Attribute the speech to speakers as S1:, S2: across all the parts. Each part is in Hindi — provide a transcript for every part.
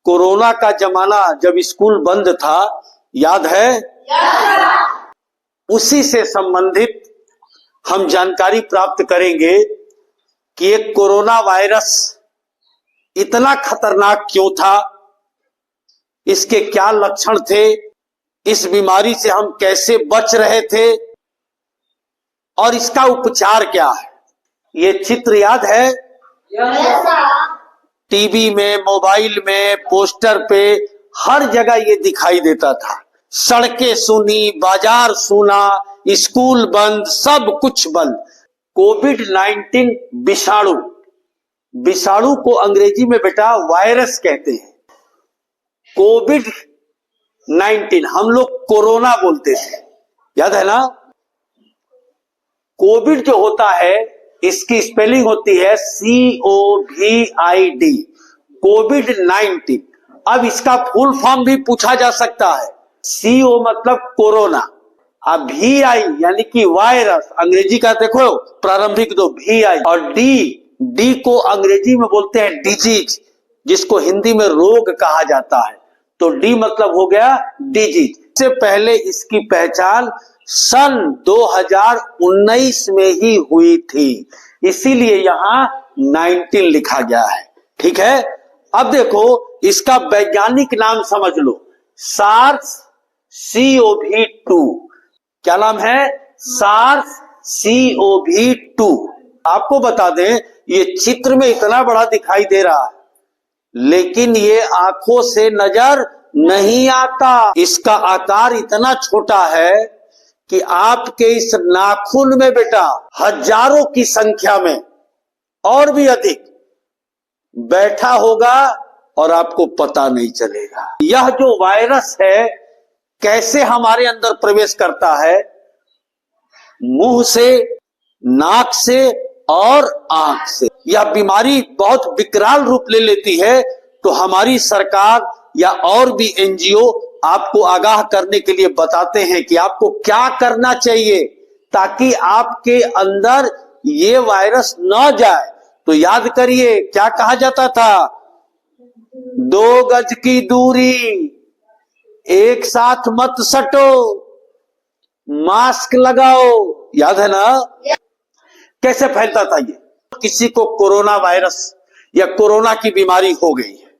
S1: कोरोना का जमाना जब स्कूल बंद था, याद है? उसी से संबंधित हम जानकारी प्राप्त करेंगे कि ये कोरोना वायरस इतना खतरनाक क्यों था, इसके क्या लक्षण थे, इस बीमारी से हम कैसे बच रहे थे और इसका उपचार क्या है। ये चित्र याद है? टीवी में, मोबाइल में, पोस्टर पे हर जगह ये दिखाई देता था। सड़कें सुनी, बाजार सुना, स्कूल बंद, सब कुछ बंद। कोविड-19 विषाणु, विषाणु को अंग्रेजी में बेटा वायरस कहते हैं। कोविड-19 हम लोग कोरोना बोलते थे, याद है ना? कोविड जो होता है इसकी स्पेलिंग होती है COVID, कोविड-19। अब इसका फुल फॉर्म भी पूछा जा सकता है। CO मतलब कोरोना, अब VI यानी कि वायरस, अंग्रेजी का देखो प्रारंभिक दो VI, और D को अंग्रेजी में बोलते हैं डिजीज, जिसको हिंदी में रोग कहा जाता है। तो D मतलब हो गया डिजीज। इससे पहले इसकी पहचान सन 2019 में ही हुई थी, इसीलिए यहां 19 लिखा गया है। ठीक है, अब देखो इसका वैज्ञानिक नाम समझ लो, SARS-CoV-2। क्या नाम है? SARS-CoV-2। आपको बता दें, ये चित्र में इतना बड़ा दिखाई दे रहा है, लेकिन ये आंखों से नजर नहीं आता। इसका आकार इतना छोटा है कि आपके इस नाखून में बेटा हजारों की संख्या में और भी अधिक बैठा होगा और आपको पता नहीं चलेगा। यह जो वायरस है कैसे हमारे अंदर प्रवेश करता है? मुंह से, नाक से और आंख से। यह बीमारी बहुत विकराल रूप ले लेती है, तो हमारी सरकार या और भी NGO आपको आगाह करने के लिए बताते हैं कि आपको क्या करना चाहिए ताकि आपके अंदर ये वायरस न जाए। तो याद करिए, क्या कहा जाता था? 2 गज की दूरी, एक साथ मत सटो, मास्क लगाओ, याद है ना? कैसे फैलता था ये? किसी को कोरोना वायरस या कोरोना की बीमारी हो गई है,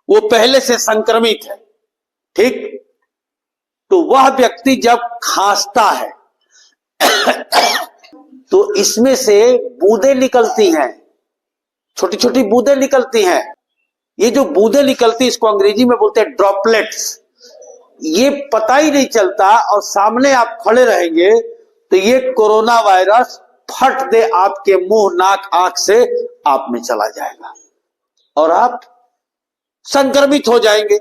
S1: वो पहले से संक्रमित है, ठीक? तो वह व्यक्ति जब खांसता है तो इसमें से बूंदें निकलती हैं, छोटी छोटी बूंदें निकलती हैं। ये जो बूंदें निकलती इसको अंग्रेजी में बोलते हैं ड्रॉपलेट्स। ये पता ही नहीं चलता और सामने आप खड़े रहेंगे तो ये कोरोना वायरस फट दे आपके मुंह, नाक, आंख से आप में चला जाएगा और आप संक्रमित हो जाएंगे।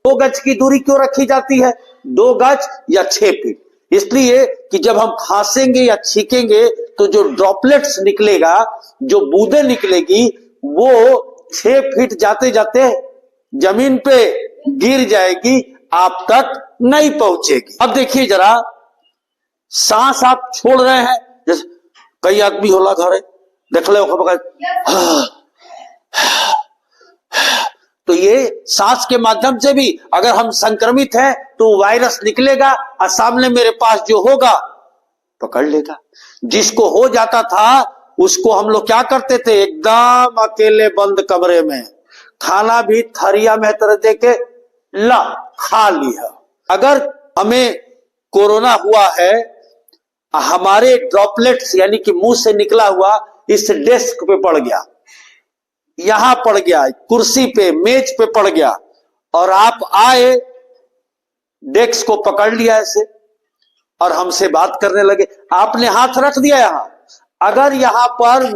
S1: 2 गज की दूरी क्यों रखी जाती है? 2 गज या 6 फीट, इसलिए कि जब हम खांसेंगे या छींकेंगे तो जो ड्रॉपलेट्स निकलेगा, जो बूंदें निकलेगी, वो 6 फीट जाते जाते जमीन पे गिर जाएगी, आप तक नहीं पहुंचेगी। अब देखिए जरा, सांस आप छोड़ रहे हैं, जैसे कई आदमी होला घरे देख ले, तो ये सांस के माध्यम से भी अगर हम संक्रमित हैं तो वायरस निकलेगा और सामने मेरे पास जो होगा पकड़ लेगा। जिसको हो जाता था उसको हम लोग क्या करते थे? एकदम अकेले बंद कमरे में, खाना भी थरिया में तरह दे के ला खा लिया। अगर हमें कोरोना हुआ है, हमारे ड्रॉपलेट्स यानी कि मुंह से निकला हुआ इस डेस्क पे पड़ गया, यहां पड़ गया, कुर्सी पे, मेज पे पड़ गया, और आप आए, डेस्क को पकड़ लिया ऐसे और हमसे बात करने लगे, आपने हाथ रख दिया यहां। अगर यहां पर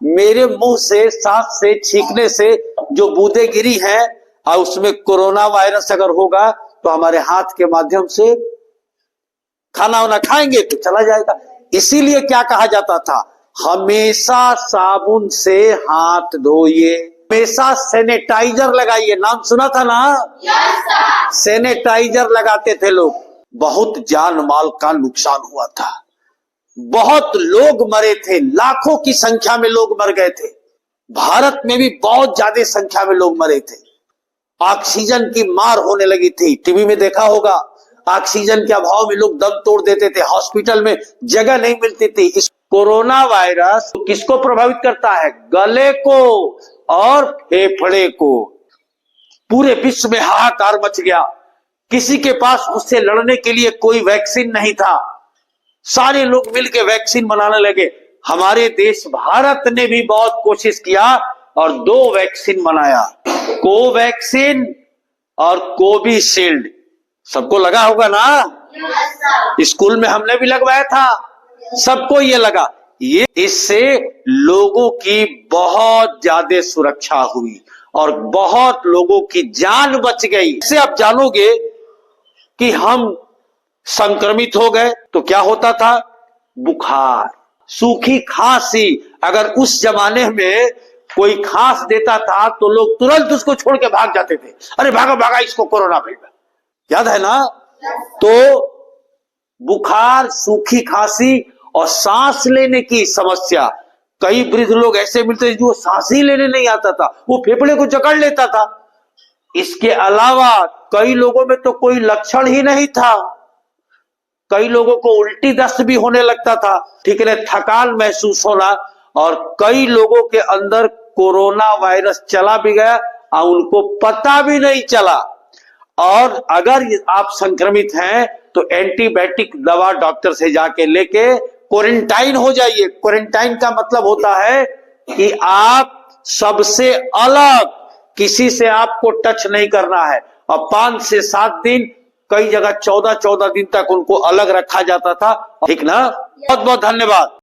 S1: मेरे मुंह से, सांस से, छींकने से जो बूंदें गिरी हैं और उसमें कोरोना वायरस अगर होगा तो हमारे हाथ के माध्यम से खाना वाना खाएंगे तो चला जाएगा। इसीलिए क्या कहा जाता था? हमेशा साबुन से हाथ धोइए, हमेशा सैनिटाइजर लगाइए। नाम सुना था ना? yes, सैनिटाइजर लगाते थे लोग। बहुत जान माल का नुकसान हुआ था, बहुत लोग मरे थे, लाखों की संख्या में लोग मर गए थे। भारत में भी बहुत ज्यादा संख्या में लोग मरे थे। ऑक्सीजन की मार होने लगी थी। टीवी में देखा होगा, ऑक्सीजन के अभाव में लोग दम तोड़ देते थे, हॉस्पिटल में जगह नहीं मिलती थी। इस कोरोना वायरस किसको प्रभावित करता है? गले को और फेफड़े को। पूरे विश्व में हाहाकार मच गया, किसी के पास उससे लड़ने के लिए कोई वैक्सीन नहीं था। सारे लोग मिलकर वैक्सीन बनाने लगे। हमारे देश भारत ने भी बहुत कोशिश किया और 2 वैक्सीन बनाया, कोवैक्सीन और कोविशील्ड। सबको लगा होगा ना? स्कूल में हमने भी लगवाया था, सबको ये लगा। ये इससे लोगों की बहुत ज्यादा सुरक्षा हुई और बहुत लोगों की जान बच गई। इससे आप जानोगे कि हम संक्रमित हो गए तो क्या होता था? बुखार, सूखी खांसी। अगर उस जमाने में कोई खांस देता था तो लोग तुरंत उसको छोड़ के भाग जाते थे। अरे भागा भागा, इसको कोरोना मिल गया। याद है ना? तो बुखार, सूखी खांसी और सांस लेने की समस्या। कई वृद्ध लोग ऐसे मिलते हैं जो सांस ही लेने नहीं आता था, वो फेफड़े को जकड़ लेता था। इसके अलावा कई लोगों में तो कोई लक्षण ही नहीं था, कई लोगों को उल्टी दस्त भी होने लगता था, ठीक है, थकान महसूस होना, और कई लोगों के अंदर कोरोना वायरस चला भी गया और उनको पता भी नहीं चला। और अगर आप संक्रमित हैं तो एंटीबायोटिक दवा डॉक्टर से जाके लेके क्वारंटाइन हो जाइए। क्वारंटाइन का मतलब होता है कि आप सबसे अलग, किसी से आपको टच नहीं करना है। और 5 से 7 दिन, कई जगह 14-14 दिन तक उनको अलग रखा जाता था। ठीक ना? बहुत बहुत धन्यवाद।